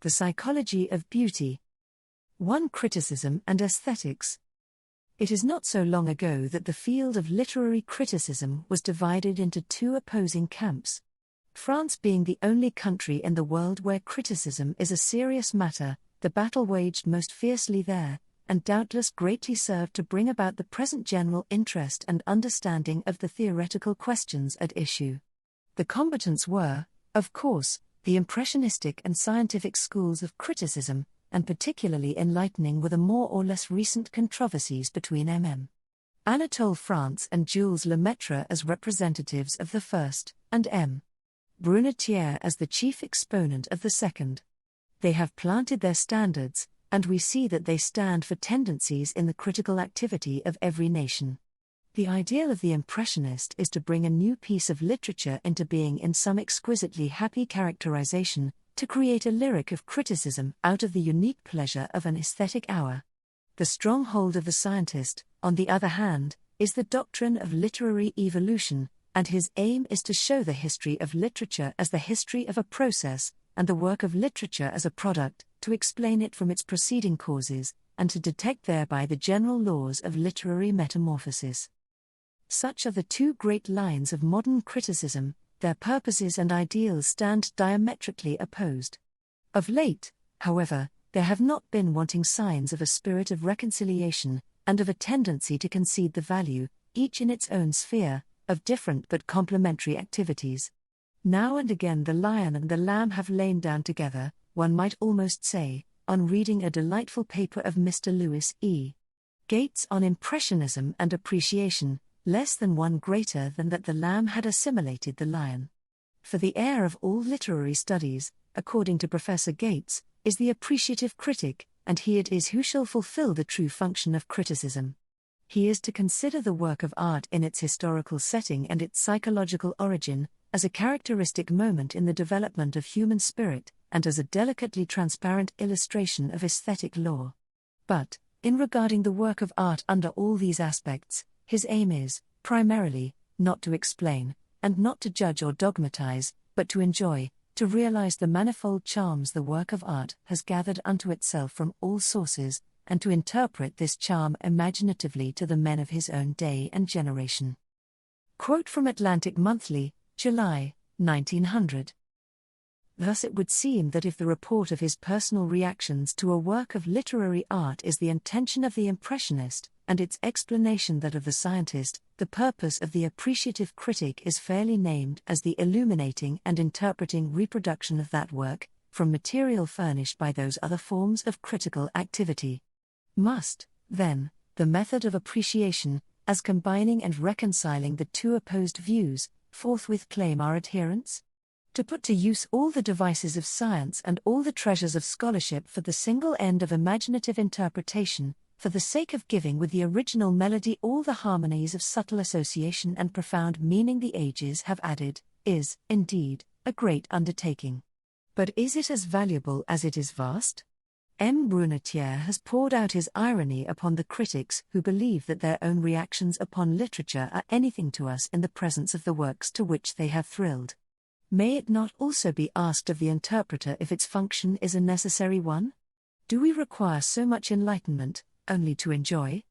The Psychology of Beauty. 1. Criticism and Aesthetics. It is not so long ago that the field of literary criticism was divided into two opposing camps. France being the only country in the world where criticism is a serious matter, the battle waged most fiercely there, and doubtless greatly served to bring about the present general interest and understanding of the theoretical questions at issue. The combatants were, of course, the impressionistic and scientific schools of criticism, and particularly enlightening were the more or less recent controversies between M.M. Anatole France and Jules Lemaitre as representatives of the first, and M. Brunetière as the chief exponent of the second. They have planted their standards, and we see that they stand for tendencies in the critical activity of every nation. The ideal of the Impressionist is to bring a new piece of literature into being in some exquisitely happy characterization, to create a lyric of criticism out of the unique pleasure of an aesthetic hour. The stronghold of the scientist, on the other hand, is the doctrine of literary evolution, and his aim is to show the history of literature as the history of a process, and the work of literature as a product, to explain it from its preceding causes, and to detect thereby the general laws of literary metamorphosis. Such are the two great lines of modern criticism. Their purposes and ideals stand diametrically opposed. Of late, however, there have not been wanting signs of a spirit of reconciliation, and of a tendency to concede the value, each in its own sphere, of different but complementary activities. Now and again the lion and the lamb have lain down together, one might almost say, on reading a delightful paper of Mr. Louis E. Gates on Impressionism and Appreciation, less than one greater than that the lamb had assimilated the lion. For the heir of all literary studies, according to Professor Gates, is the appreciative critic, and he it is who shall fulfill the true function of criticism. He is to consider the work of art in its historical setting and its psychological origin, as a characteristic moment in the development of human spirit, and as a delicately transparent illustration of aesthetic law. But, in regarding the work of art under all these aspects, his aim is, primarily, not to explain, and not to judge or dogmatize, but to enjoy, to realize the manifold charms the work of art has gathered unto itself from all sources, and to interpret this charm imaginatively to the men of his own day and generation. Quote from Atlantic Monthly, July, 1900. Thus it would seem that if the report of his personal reactions to a work of literary art is the intention of the Impressionist, and its explanation that of the scientist, the purpose of the appreciative critic is fairly named as the illuminating and interpreting reproduction of that work, from material furnished by those other forms of critical activity. Must, then, the method of appreciation, as combining and reconciling the two opposed views, forthwith claim our adherence? To put to use all the devices of science and all the treasures of scholarship for the single end of imaginative interpretation, for the sake of giving with the original melody all the harmonies of subtle association and profound meaning the ages have added, is, indeed, a great undertaking. But is it as valuable as it is vast? M. Brunetière has poured out his irony upon the critics who believe that their own reactions upon literature are anything to us in the presence of the works to which they have thrilled. May it not also be asked of the interpreter if its function is a necessary one? Do we require so much enlightenment, only to enjoy?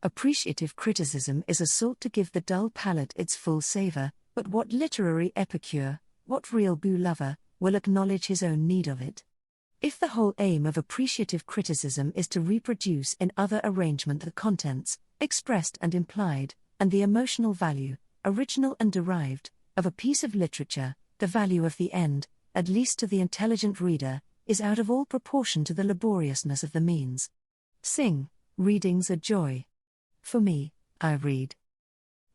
Appreciative criticism is a salt to give the dull palate its full savor, but what literary epicure, what real beau lover, will acknowledge his own need of it? If the whole aim of appreciative criticism is to reproduce in other arrangement the contents, expressed and implied, and the emotional value, original and derived, of a piece of literature, the value of the end, at least to the intelligent reader, is out of all proportion to the laboriousness of the means. Reading's a joy. For me, I read.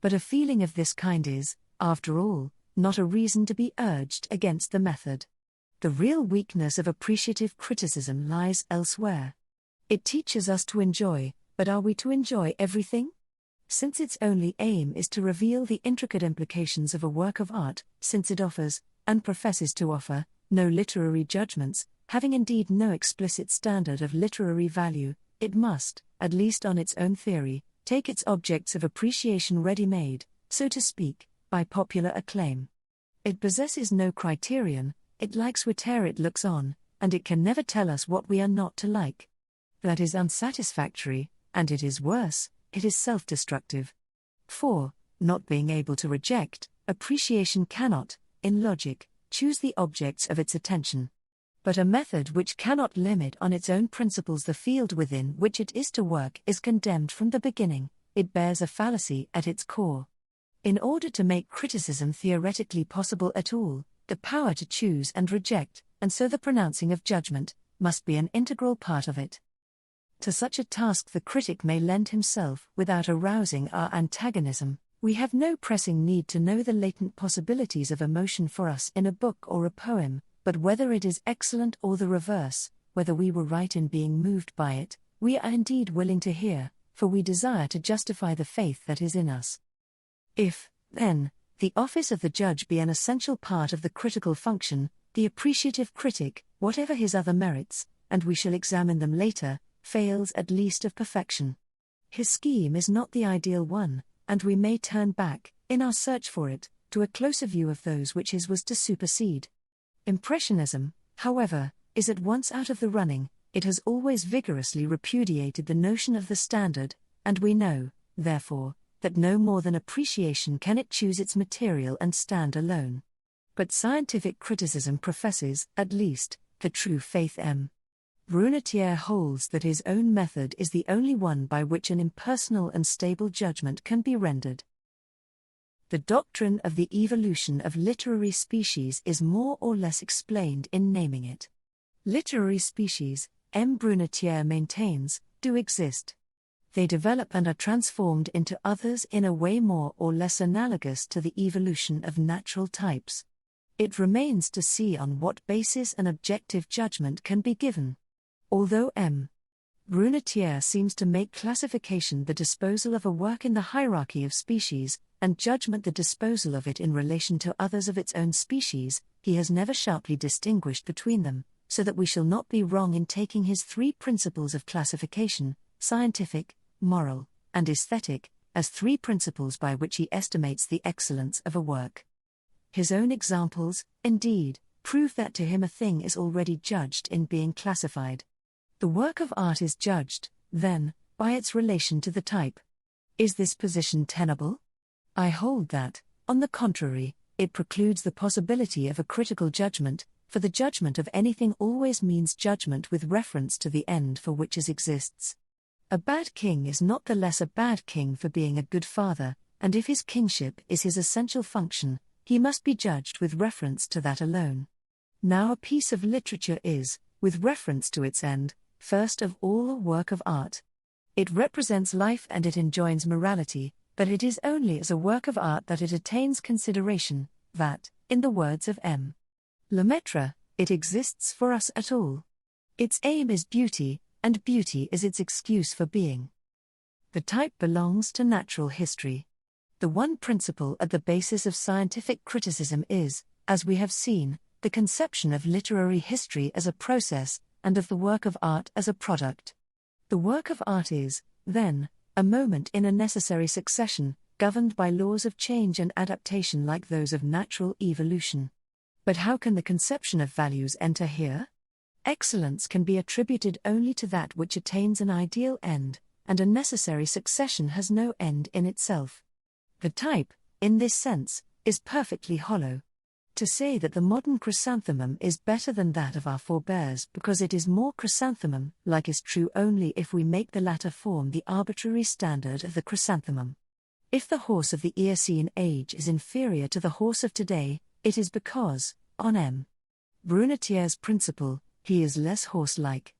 But a feeling of this kind is, after all, not a reason to be urged against the method. The real weakness of appreciative criticism lies elsewhere. It teaches us to enjoy, but are we to enjoy everything? Since its only aim is to reveal the intricate implications of a work of art, since it offers, and professes to offer, no literary judgments, having indeed no explicit standard of literary value, it must, at least on its own theory, take its objects of appreciation ready-made, so to speak, by popular acclaim. It possesses no criterion, it likes whate'er it looks on, and it can never tell us what we are not to like. That is unsatisfactory, and it is worse, it is self-destructive. 4. Not being able to reject, appreciation cannot, in logic, choose the objects of its attention. But a method which cannot limit on its own principles the field within which it is to work is condemned from the beginning, it bears a fallacy at its core. In order to make criticism theoretically possible at all, the power to choose and reject, and so the pronouncing of judgment, must be an integral part of it. To such a task the critic may lend himself without arousing our antagonism. We have no pressing need to know the latent possibilities of emotion for us in a book or a poem, but whether it is excellent or the reverse, whether we were right in being moved by it, we are indeed willing to hear, for we desire to justify the faith that is in us. If, then, the office of the judge be an essential part of the critical function, the appreciative critic, whatever his other merits, and we shall examine them later, fails at least of perfection. His scheme is not the ideal one, and we may turn back, in our search for it, to a closer view of those which his was to supersede. Impressionism, however, is at once out of the running. It has always vigorously repudiated the notion of the standard, and we know, therefore, that no more than appreciation can it choose its material and stand alone. But scientific criticism professes, at least, the true faith. Brunetière holds that his own method is the only one by which an impersonal and stable judgment can be rendered. The doctrine of the evolution of literary species is more or less explained in naming it. Literary species, Brunetière maintains, do exist. They develop and are transformed into others in a way more or less analogous to the evolution of natural types. It remains to see on what basis an objective judgment can be given. Although Brunetière seems to make classification the disposal of a work in the hierarchy of species, and judgment the disposal of it in relation to others of its own species, he has never sharply distinguished between them, so that we shall not be wrong in taking his three principles of classification, scientific, moral, and aesthetic, as three principles by which he estimates the excellence of a work. His own examples, indeed, prove that to him a thing is already judged in being classified. The work of art is judged, then, by its relation to the type. Is this position tenable? I hold that, on the contrary, it precludes the possibility of a critical judgment, for the judgment of anything always means judgment with reference to the end for which it exists. A bad king is not the less a bad king for being a good father, and if his kingship is his essential function, he must be judged with reference to that alone. Now a piece of literature is, with reference to its end, first of all a work of art. It represents life and it enjoins morality, but it is only as a work of art that it attains consideration, that, in the words of Lemaitre, it exists for us at all. Its aim is beauty, and beauty is its excuse for being. The type belongs to natural history. The one principle at the basis of scientific criticism is, as we have seen, the conception of literary history as a process, and of the work of art as a product. The work of art is, then, a moment in a necessary succession, governed by laws of change and adaptation like those of natural evolution. But how can the conception of values enter here? Excellence can be attributed only to that which attains an ideal end, and a necessary succession has no end in itself. The type, in this sense, is perfectly hollow. To say that the modern chrysanthemum is better than that of our forebears because it is more chrysanthemum-like is true only if we make the latter form the arbitrary standard of the chrysanthemum. If the horse of the Eocene age is inferior to the horse of today, it is because, on Brunetière's principle, he is less horse-like.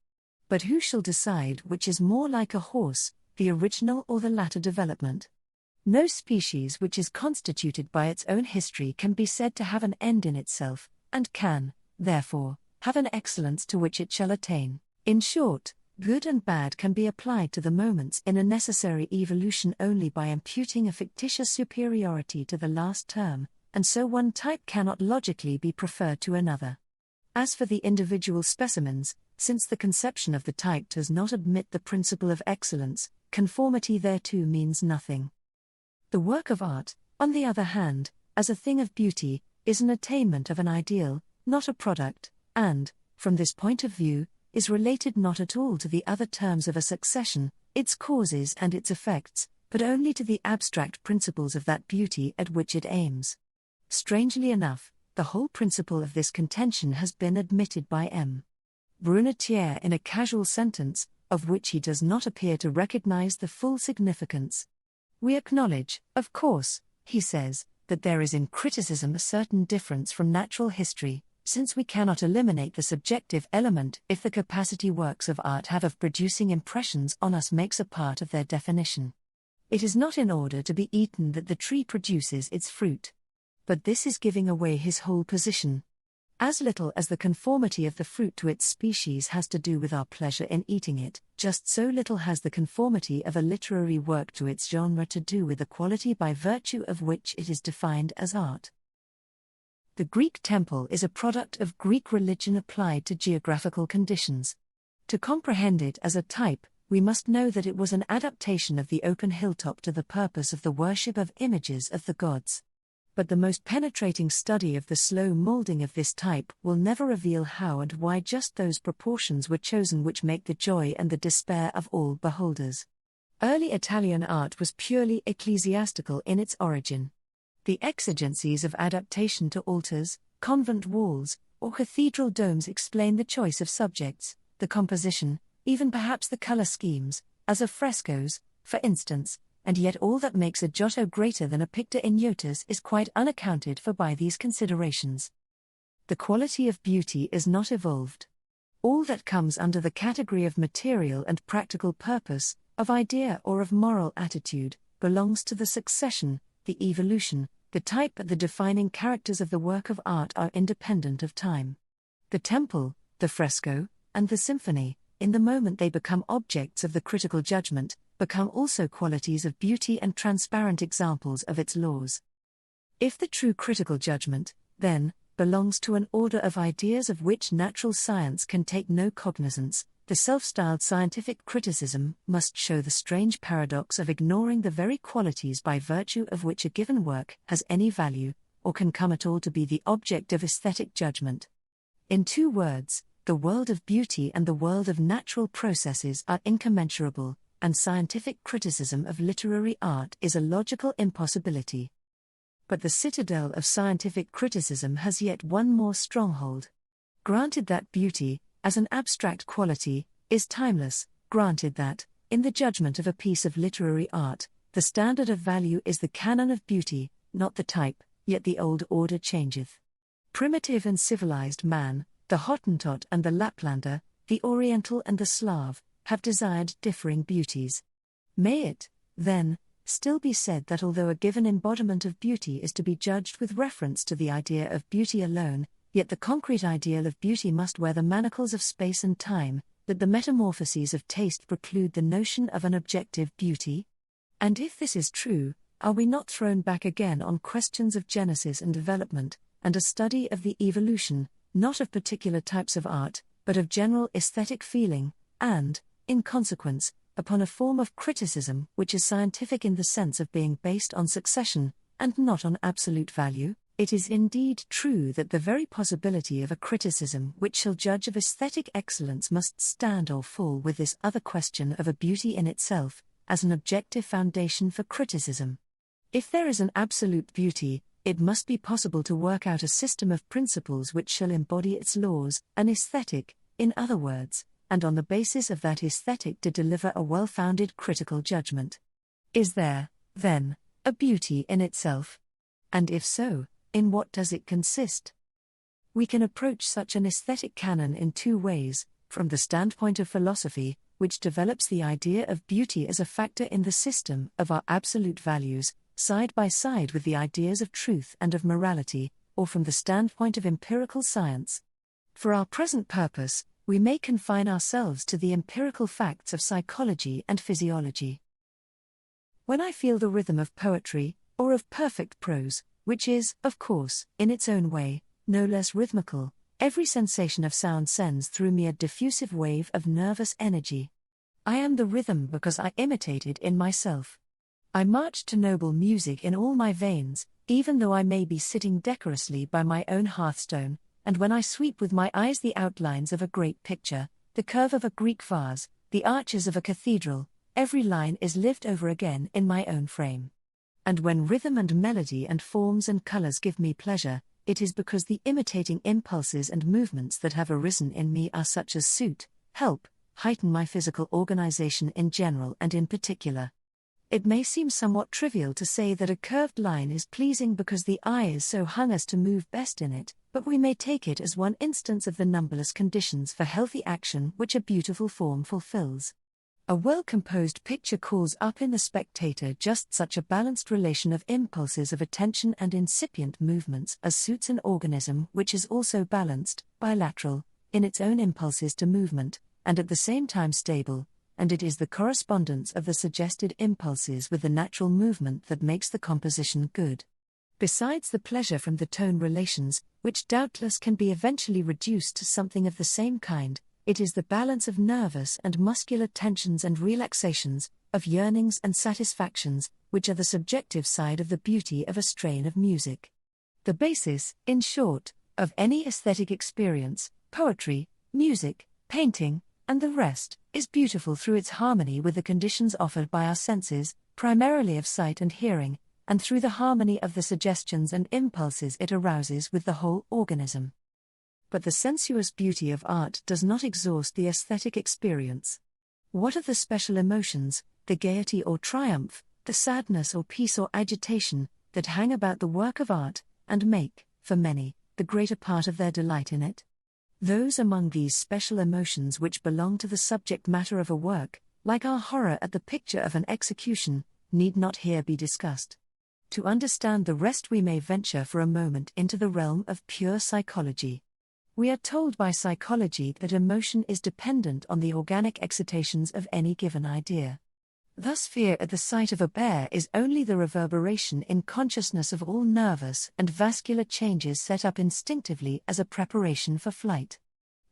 But who shall decide which is more like a horse, the original or the latter development? No species which is constituted by its own history can be said to have an end in itself, and can, therefore, have an excellence to which it shall attain. In short, good and bad can be applied to the moments in a necessary evolution only by imputing a fictitious superiority to the last term, and so one type cannot logically be preferred to another. As for the individual specimens, since the conception of the type does not admit the principle of excellence, conformity thereto means nothing. The work of art, on the other hand, as a thing of beauty, is an attainment of an ideal, not a product, and, from this point of view, is related not at all to the other terms of a succession, its causes and its effects, but only to the abstract principles of that beauty at which it aims. Strangely enough, the whole principle of this contention has been admitted by M. Brunetière in a casual sentence, of which he does not appear to recognize the full significance. We acknowledge, of course, he says, that there is in criticism a certain difference from natural history, since we cannot eliminate the subjective element if the capacity works of art have of producing impressions on us makes a part of their definition. It is not in order to be eaten that the tree produces its fruit. But this is giving away his whole position. As little as the conformity of the fruit to its species has to do with our pleasure in eating it, just so little has the conformity of a literary work to its genre to do with the quality by virtue of which it is defined as art. The Greek temple is a product of Greek religion applied to geographical conditions. To comprehend it as a type, we must know that it was an adaptation of the open hilltop to the purpose of the worship of images of the gods. But the most penetrating study of the slow molding of this type will never reveal how and why just those proportions were chosen which make the joy and the despair of all beholders. Early Italian art was purely ecclesiastical in its origin. The exigencies of adaptation to altars, convent walls, or cathedral domes explain the choice of subjects, the composition, even perhaps the color schemes, as of frescoes, for instance, and yet all that makes a Giotto greater than a Pictor in Iotis is quite unaccounted for by these considerations. The quality of beauty is not evolved. All that comes under the category of material and practical purpose, of idea or of moral attitude, belongs to the succession, the evolution. The type and the defining characters of the work of art are independent of time. The temple, the fresco, and the symphony, in the moment they become objects of the critical judgment, become also qualities of beauty and transparent examples of its laws. If the true critical judgment, then, belongs to an order of ideas of which natural science can take no cognizance, the self-styled scientific criticism must show the strange paradox of ignoring the very qualities by virtue of which a given work has any value, or can come at all to be the object of aesthetic judgment. In 2 words, the world of beauty and the world of natural processes are incommensurable, and scientific criticism of literary art is a logical impossibility. But the citadel of scientific criticism has yet one more stronghold. Granted that beauty, as an abstract quality, is timeless, granted that, in the judgment of a piece of literary art, the standard of value is the canon of beauty, not the type, yet the old order changeth. Primitive and civilized man, the Hottentot and the Laplander, the Oriental and the Slav, have desired differing beauties. May it, then, still be said that although a given embodiment of beauty is to be judged with reference to the idea of beauty alone, yet the concrete ideal of beauty must wear the manacles of space and time, that the metamorphoses of taste preclude the notion of an objective beauty? And if this is true, are we not thrown back again on questions of genesis and development, and a study of the evolution, not of particular types of art, but of general aesthetic feeling, and, in consequence, upon a form of criticism which is scientific in the sense of being based on succession, and not on absolute value? It is indeed true that the very possibility of a criticism which shall judge of aesthetic excellence must stand or fall with this other question of a beauty in itself, as an objective foundation for criticism. If there is an absolute beauty, it must be possible to work out a system of principles which shall embody its laws, an aesthetic, in other words, and on the basis of that aesthetic to deliver a well-founded critical judgment. Is there, then, a beauty in itself? And if so, in what does it consist? We can approach such an aesthetic canon in 2 ways, from the standpoint of philosophy, which develops the idea of beauty as a factor in the system of our absolute values, side by side with the ideas of truth and of morality, or from the standpoint of empirical science. For our present purpose, we may confine ourselves to the empirical facts of psychology and physiology. When I feel the rhythm of poetry, or of perfect prose, which is, of course, in its own way, no less rhythmical, every sensation of sound sends through me a diffusive wave of nervous energy. I am the rhythm because I imitate it in myself. I march to noble music in all my veins, even though I may be sitting decorously by my own hearthstone, and when I sweep with my eyes the outlines of a great picture, the curve of a Greek vase, the arches of a cathedral, every line is lived over again in my own frame. And when rhythm and melody and forms and colors give me pleasure, it is because the imitating impulses and movements that have arisen in me are such as suit, help, heighten my physical organization in general and in particular. It may seem somewhat trivial to say that a curved line is pleasing because the eye is so hung as to move best in it, but we may take it as one instance of the numberless conditions for healthy action which a beautiful form fulfills. A well-composed picture calls up in the spectator just such a balanced relation of impulses of attention and incipient movements as suits an organism which is also balanced, bilateral, in its own impulses to movement, and at the same time stable, and it is the correspondence of the suggested impulses with the natural movement that makes the composition good. Besides the pleasure from the tone relations, which doubtless can be eventually reduced to something of the same kind, it is the balance of nervous and muscular tensions and relaxations, of yearnings and satisfactions, which are the subjective side of the beauty of a strain of music. The basis, in short, of any aesthetic experience, poetry, music, painting, and the rest, is beautiful through its harmony with the conditions offered by our senses, primarily of sight and hearing, and through the harmony of the suggestions and impulses it arouses with the whole organism. But the sensuous beauty of art does not exhaust the aesthetic experience. What are the special emotions, the gaiety or triumph, the sadness or peace or agitation, that hang about the work of art, and make, for many, the greater part of their delight in it? Those among these special emotions which belong to the subject matter of a work, like our horror at the picture of an execution, need not here be discussed. To understand the rest we may venture for a moment into the realm of pure psychology. We are told by psychology that emotion is dependent on the organic excitations of any given idea. Thus fear at the sight of a bear is only the reverberation in consciousness of all nervous and vascular changes set up instinctively as a preparation for flight.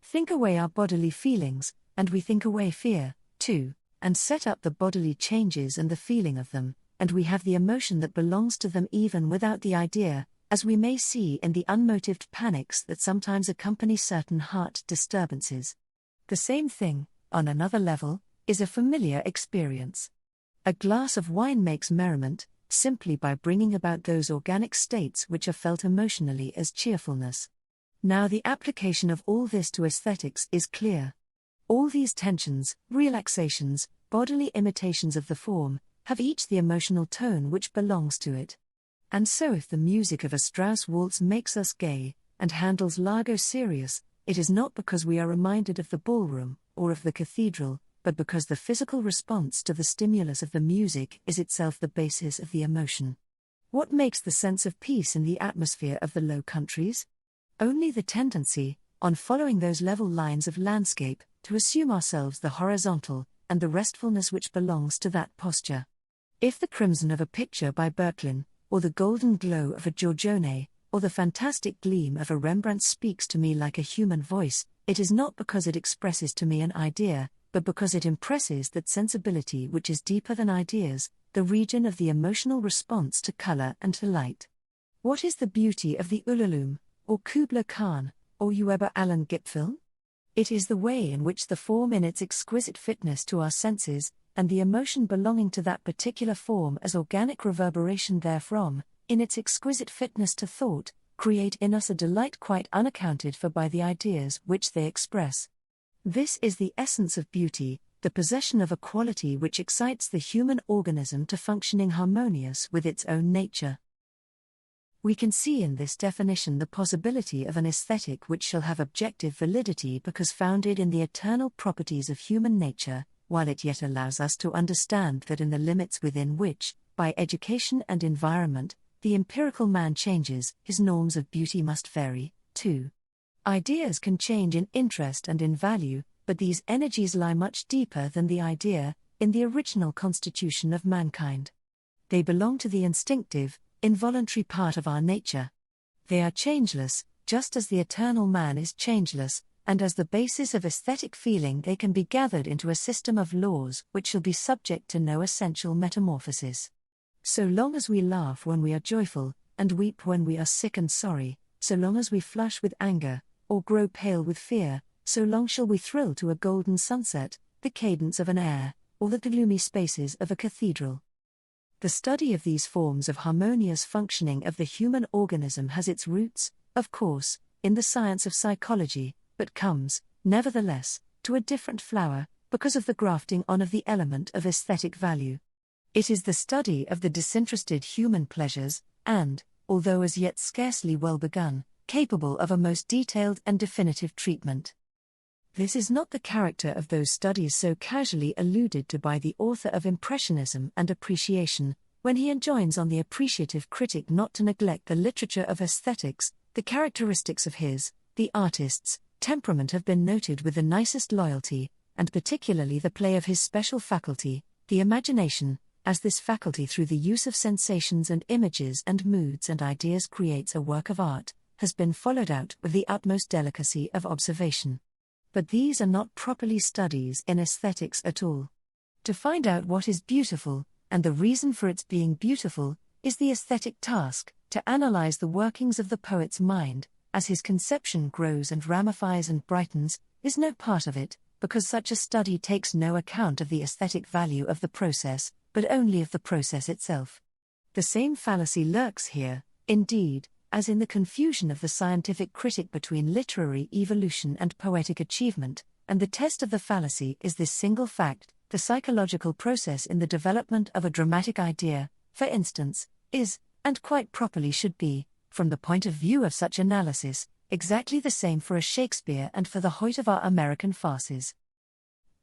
Think away our bodily feelings, and we think away fear, too, and set up the bodily changes and the feeling of them, and we have the emotion that belongs to them even without the idea, as we may see in the unmotived panics that sometimes accompany certain heart disturbances. The same thing, on another level, is a familiar experience. A glass of wine makes merriment, simply by bringing about those organic states which are felt emotionally as cheerfulness. Now the application of all this to aesthetics is clear. All these tensions, relaxations, bodily imitations of the form, have each the emotional tone which belongs to it. And so if the music of a Strauss waltz makes us gay, and Handel's Largo serious, it is not because we are reminded of the ballroom, or of the cathedral, but because the physical response to the stimulus of the music is itself the basis of the emotion. What makes the sense of peace in the atmosphere of the Low Countries? Only the tendency, on following those level lines of landscape, to assume ourselves the horizontal, and the restfulness which belongs to that posture. If the crimson of a picture by Bechtel, or the golden glow of a Giorgione, or the fantastic gleam of a Rembrandt speaks to me like a human voice, it is not because it expresses to me an idea, but because it impresses that sensibility which is deeper than ideas, the region of the emotional response to color and to light. What is the beauty of the Ulalume, or Kubla Khan, or Weber Allen Gipfel? It is the way in which the form in its exquisite fitness to our senses, and the emotion belonging to that particular form as organic reverberation therefrom, in its exquisite fitness to thought, create in us a delight quite unaccounted for by the ideas which they express. This is the essence of beauty, the possession of a quality which excites the human organism to functioning harmonious with its own nature. We can see in this definition the possibility of an aesthetic which shall have objective validity because founded in the eternal properties of human nature, while it yet allows us to understand that in the limits within which, by education and environment, the empirical man changes, his norms of beauty must vary, too. Ideas can change in interest and in value, but these energies lie much deeper than the idea, in the original constitution of mankind. They belong to the instinctive, involuntary part of our nature. They are changeless, just as the eternal man is changeless, and as the basis of aesthetic feeling they can be gathered into a system of laws which shall be subject to no essential metamorphosis. So long as we laugh when we are joyful, and weep when we are sick and sorry, so long as we flush with anger, or grow pale with fear, so long shall we thrill to a golden sunset, the cadence of an air, or the gloomy spaces of a cathedral. The study of these forms of harmonious functioning of the human organism has its roots, of course, in the science of psychology, but comes, nevertheless, to a different flower, because of the grafting on of the element of aesthetic value. It is the study of the disinterested human pleasures, and, although as yet scarcely well begun, capable of a most detailed and definitive treatment. This is not the character of those studies so casually alluded to by the author of Impressionism and Appreciation, when he enjoins on the appreciative critic not to neglect the literature of aesthetics. The characteristics of his, the artist's, temperament have been noted with the nicest loyalty, and particularly the play of his special faculty, the imagination, as this faculty through the use of sensations and images and moods and ideas creates a work of art, has been followed out with the utmost delicacy of observation. But these are not properly studies in aesthetics at all. To find out what is beautiful, and the reason for its being beautiful, is the aesthetic task. To analyze the workings of the poet's mind, as his conception grows and ramifies and brightens, is no part of it, because such a study takes no account of the aesthetic value of the process, but only of the process itself. The same fallacy lurks here, indeed, as in the confusion of the scientific critic between literary evolution and poetic achievement, and the test of the fallacy is this single fact: the psychological process in the development of a dramatic idea, for instance, is, and quite properly should be, from the point of view of such analysis, exactly the same for a Shakespeare and for the Hoyt of our American farces.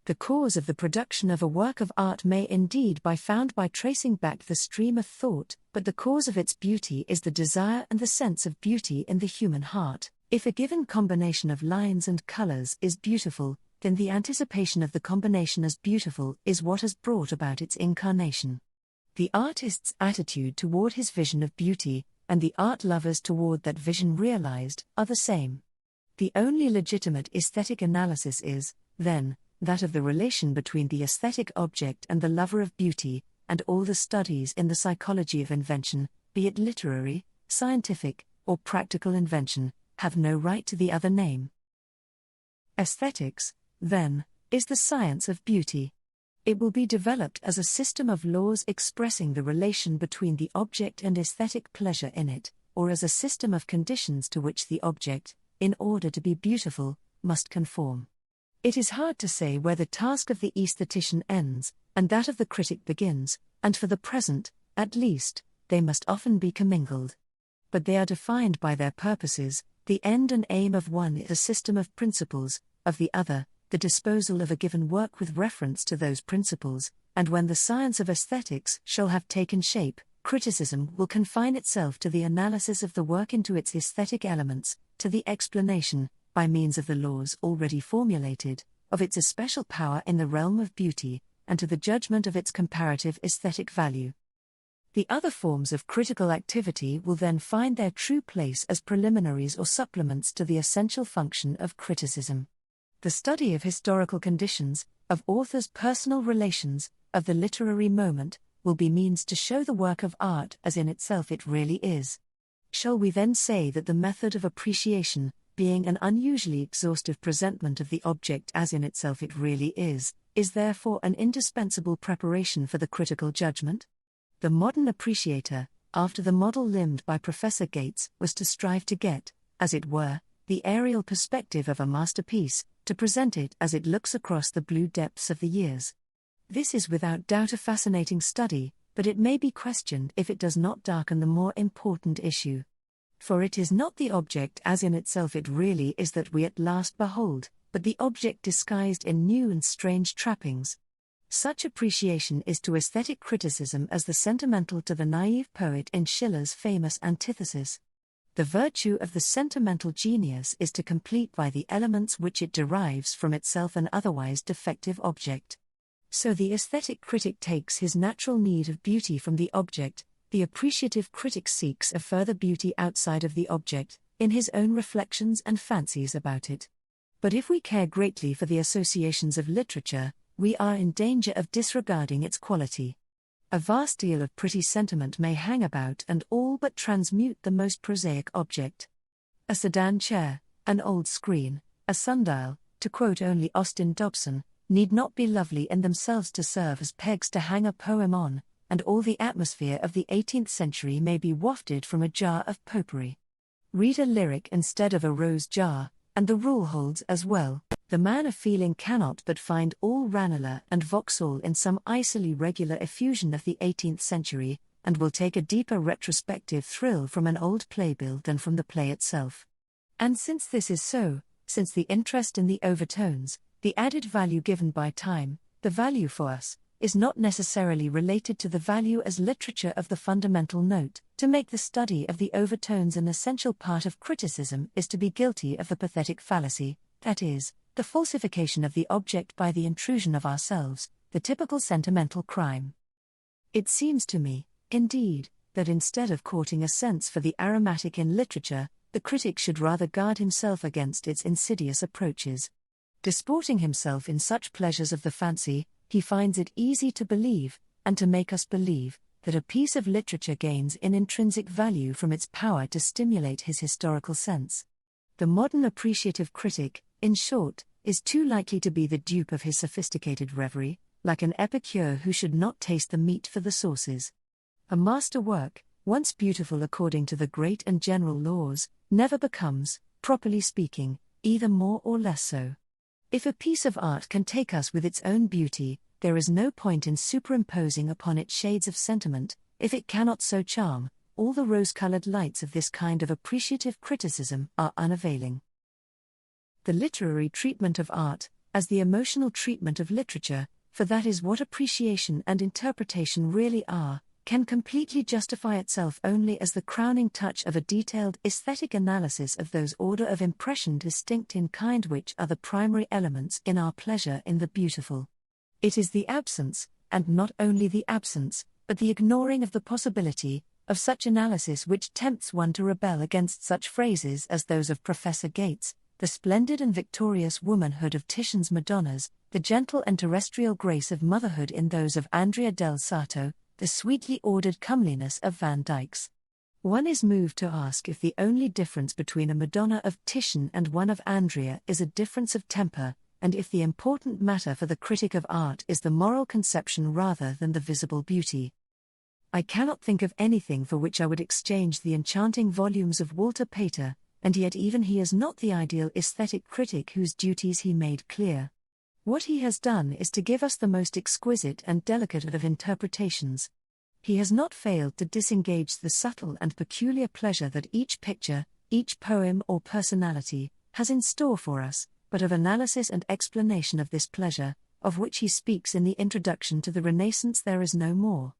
The cause of the production of a work of art may indeed be found by tracing back the stream of thought, but the cause of its beauty is the desire and the sense of beauty in the human heart. If a given combination of lines and colors is beautiful, then the anticipation of the combination as beautiful is what has brought about its incarnation. The artist's attitude toward his vision of beauty, and the art lover's toward that vision realized, are the same. The only legitimate aesthetic analysis is, then, that of the relation between the aesthetic object and the lover of beauty, and all the studies in the psychology of invention, be it literary, scientific, or practical invention, have no right to the other name. Aesthetics, then, is the science of beauty. It will be developed as a system of laws expressing the relation between the object and aesthetic pleasure in it, or as a system of conditions to which the object, in order to be beautiful, must conform. It is hard to say where the task of the aesthetician ends, and that of the critic begins, and for the present, at least, they must often be commingled. But they are defined by their purposes. The end and aim of one is a system of principles, of the other, the disposal of a given work with reference to those principles, and when the science of aesthetics shall have taken shape, criticism will confine itself to the analysis of the work into its aesthetic elements, to the explanation, by means of the laws already formulated, of its especial power in the realm of beauty, and to the judgment of its comparative aesthetic value. The other forms of critical activity will then find their true place as preliminaries or supplements to the essential function of criticism. The study of historical conditions, of authors' personal relations, of the literary moment, will be means to show the work of art as in itself it really is. Shall we then say that the method of appreciation, being an unusually exhaustive presentment of the object as in itself it really is therefore an indispensable preparation for the critical judgment? The modern appreciator, after the model limned by Professor Gates, was to strive to get, as it were, the aerial perspective of a masterpiece, to present it as it looks across the blue depths of the years. This is without doubt a fascinating study, but it may be questioned if it does not darken the more important issue. For it is not the object as in itself it really is that we at last behold, but the object disguised in new and strange trappings. Such appreciation is to aesthetic criticism as the sentimental to the naive poet in Schiller's famous antithesis. The virtue of the sentimental genius is to complete by the elements which it derives from itself an otherwise defective object. So the aesthetic critic takes his natural need of beauty from the object, the appreciative critic seeks a further beauty outside of the object, in his own reflections and fancies about it. But if we care greatly for the associations of literature, we are in danger of disregarding its quality. A vast deal of pretty sentiment may hang about and all but transmute the most prosaic object. A sedan chair, an old screen, a sundial, to quote only Austin Dobson, need not be lovely in themselves to serve as pegs to hang a poem on, and all the atmosphere of the 18th century may be wafted from a jar of potpourri. Read a lyric instead of a rose jar, and the rule holds as well. The man of feeling cannot but find all Ranelagh and Vauxhall in some icily regular effusion of the 18th century, and will take a deeper retrospective thrill from an old playbill than from the play itself. And since this is so, since the interest in the overtones, the added value given by time, the value for us, is not necessarily related to the value as literature of the fundamental note, to make the study of the overtones an essential part of criticism is to be guilty of the pathetic fallacy, that is, the falsification of the object by the intrusion of ourselves, the typical sentimental crime. It seems to me, indeed, that instead of courting a sense for the aromatic in literature, the critic should rather guard himself against its insidious approaches. Disporting himself in such pleasures of the fancy, he finds it easy to believe, and to make us believe, that a piece of literature gains in intrinsic value from its power to stimulate his historical sense. The modern appreciative critic, in short, is too likely to be the dupe of his sophisticated reverie, like an epicure who should not taste the meat for the sauces. A master work, once beautiful according to the great and general laws, never becomes, properly speaking, either more or less so. If a piece of art can take us with its own beauty, there is no point in superimposing upon it shades of sentiment. If it cannot so charm, all the rose-colored lights of this kind of appreciative criticism are unavailing. The literary treatment of art, as the emotional treatment of literature, for that is what appreciation and interpretation really are, can completely justify itself only as the crowning touch of a detailed aesthetic analysis of those order of impression distinct in kind which are the primary elements in our pleasure in the beautiful. It is the absence, and not only the absence, but the ignoring of the possibility, of such analysis which tempts one to rebel against such phrases as those of Professor Gates, the splendid and victorious womanhood of Titian's Madonnas, the gentle and terrestrial grace of motherhood in those of Andrea del Sarto, the sweetly ordered comeliness of Van Dyck's. One is moved to ask if the only difference between a Madonna of Titian and one of Andrea is a difference of temper, and if the important matter for the critic of art is the moral conception rather than the visible beauty. I cannot think of anything for which I would exchange the enchanting volumes of Walter Pater, and yet even he is not the ideal aesthetic critic whose duties he made clear. What he has done is to give us the most exquisite and delicate of interpretations. He has not failed to disengage the subtle and peculiar pleasure that each picture, each poem or personality, has in store for us, but of analysis and explanation of this pleasure, of which he speaks in the introduction to the Renaissance there is no more.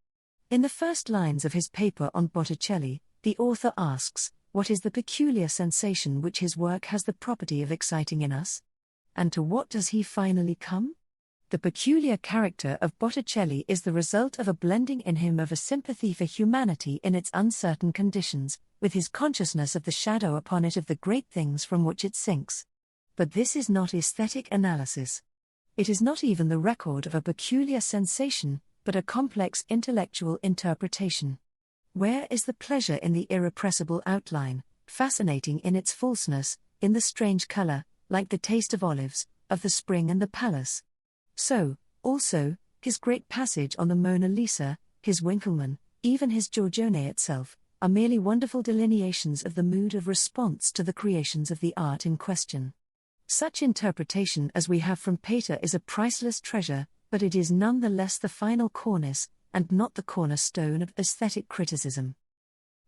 In the first lines of his paper on Botticelli, the author asks, what is the peculiar sensation which his work has the property of exciting in us? And to what does he finally come? The peculiar character of Botticelli is the result of a blending in him of a sympathy for humanity in its uncertain conditions, with his consciousness of the shadow upon it of the great things from which it sinks. But this is not aesthetic analysis. It is not even the record of a peculiar sensation, but a complex intellectual interpretation. Where is the pleasure in the irrepressible outline, fascinating in its falseness, in the strange color, like the taste of olives, of the spring and the palace? So, also, his great passage on the Mona Lisa, his Winckelmann, even his Giorgione itself, are merely wonderful delineations of the mood of response to the creations of the art in question. Such interpretation as we have from Pater is a priceless treasure, but it is none the less the final cornice, and not the cornerstone of aesthetic criticism.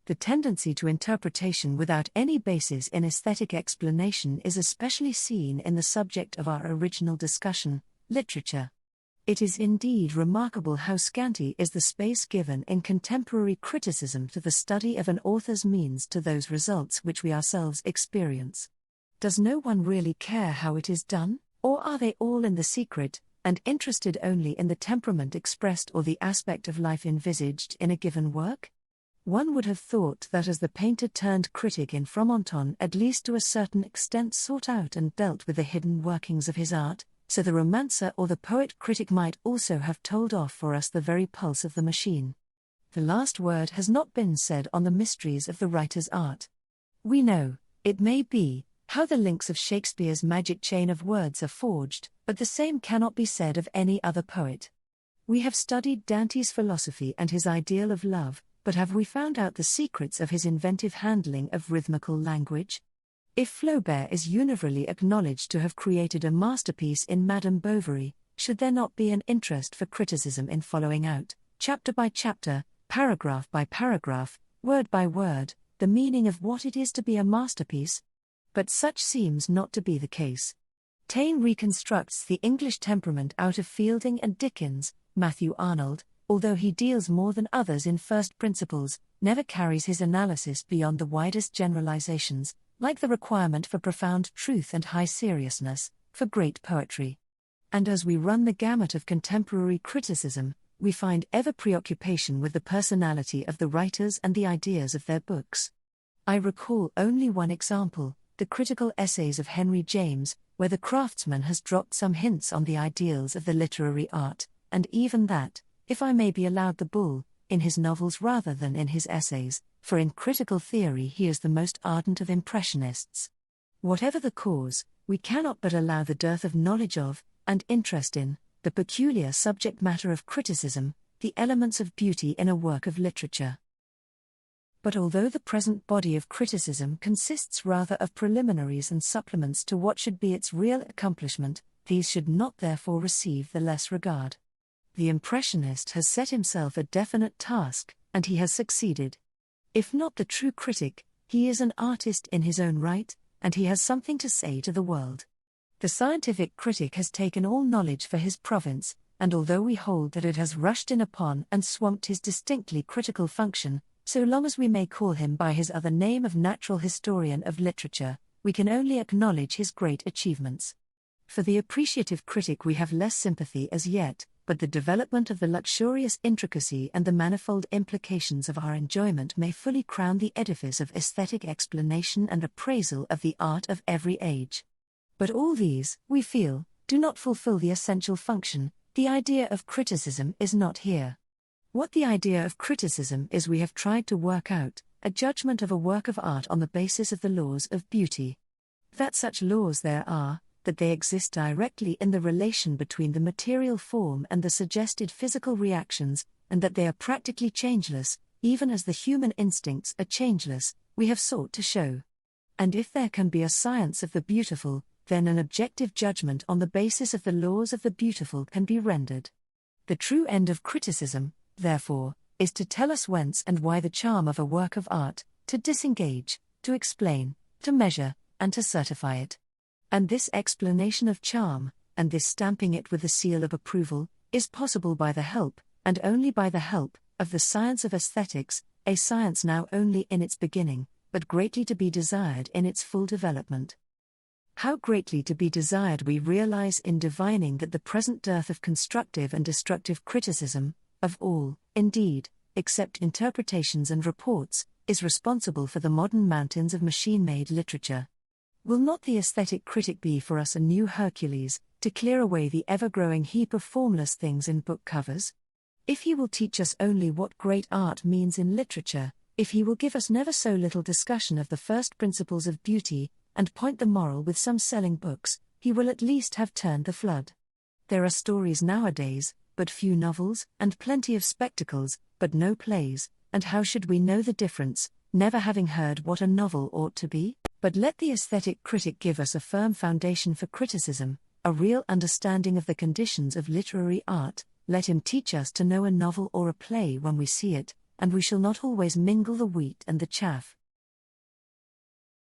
The tendency to interpretation without any basis in aesthetic explanation is especially seen in the subject of our original discussion, literature. It is indeed remarkable how scanty is the space given in contemporary criticism to the study of an author's means to those results which we ourselves experience. Does no one really care how it is done, or are they all in the secret, and interested only in the temperament expressed or the aspect of life envisaged in a given work? One would have thought that as the painter turned critic in Fromentin at least to a certain extent sought out and dealt with the hidden workings of his art, so the romancer or the poet-critic might also have told off for us the very pulse of the machine. The last word has not been said on the mysteries of the writer's art. We know, It may be, how the links of Shakespeare's magic chain of words are forged, but the same cannot be said of any other poet. We have studied Dante's philosophy and his ideal of love, but have we found out the secrets of his inventive handling of rhythmical language? If Flaubert is universally acknowledged to have created a masterpiece in Madame Bovary, should there not be an interest for criticism in following out, chapter by chapter, paragraph by paragraph, word by word, the meaning of what it is to be a masterpiece? But such seems not to be the case. Taine reconstructs the English temperament out of Fielding and Dickens. Matthew Arnold, although he deals more than others in first principles, never carries his analysis beyond the widest generalizations, like the requirement for profound truth and high seriousness, for great poetry. And as we run the gamut of contemporary criticism, we find ever preoccupation with the personality of the writers and the ideas of their books. I recall only one example, the critical essays of Henry James, where the craftsman has dropped some hints on the ideals of the literary art, and even that, if I may be allowed the bull, in his novels rather than in his essays, for in critical theory he is the most ardent of impressionists. Whatever the cause, we cannot but allow the dearth of knowledge of, and interest in, the peculiar subject matter of criticism, the elements of beauty in a work of literature. But although the present body of criticism consists rather of preliminaries and supplements to what should be its real accomplishment, these should not therefore receive the less regard. The impressionist has set himself a definite task, and he has succeeded. If not the true critic, he is an artist in his own right, and he has something to say to the world. The scientific critic has taken all knowledge for his province, and although we hold that it has rushed in upon and swamped his distinctly critical function, so long as we may call him by his other name of natural historian of literature, we can only acknowledge his great achievements. For the appreciative critic we have less sympathy as yet, but the development of the luxurious intricacy and the manifold implications of our enjoyment may fully crown the edifice of aesthetic explanation and appraisal of the art of every age. But all these, we feel, do not fulfill the essential function. The idea of criticism is not here. What the idea of criticism is we have tried to work out, a judgment of a work of art on the basis of the laws of beauty. That such laws there are, that they exist directly in the relation between the material form and the suggested physical reactions, and that they are practically changeless, even as the human instincts are changeless, we have sought to show. And if there can be a science of the beautiful, then an objective judgment on the basis of the laws of the beautiful can be rendered. The true end of criticism, therefore, is to tell us whence and why the charm of a work of art, to disengage, to explain, to measure, and to certify it. And this explanation of charm, and this stamping it with the seal of approval, is possible by the help, and only by the help, of the science of aesthetics, a science now only in its beginning, but greatly to be desired in its full development. How greatly to be desired we realize in divining that the present dearth of constructive and destructive criticism, of all, indeed, except interpretations and reports, is responsible for the modern mountains of machine-made literature. Will not the aesthetic critic be for us a new Hercules, to clear away the ever-growing heap of formless things in book covers? If he will teach us only what great art means in literature, if he will give us never so little discussion of the first principles of beauty, and point the moral with some selling books, he will at least have turned the flood. There are stories nowadays, but few novels, and plenty of spectacles, but no plays, and how should we know the difference, never having heard what a novel ought to be? But let the aesthetic critic give us a firm foundation for criticism, a real understanding of the conditions of literary art. Let him teach us to know a novel or a play when we see it, and we shall not always mingle the wheat and the chaff.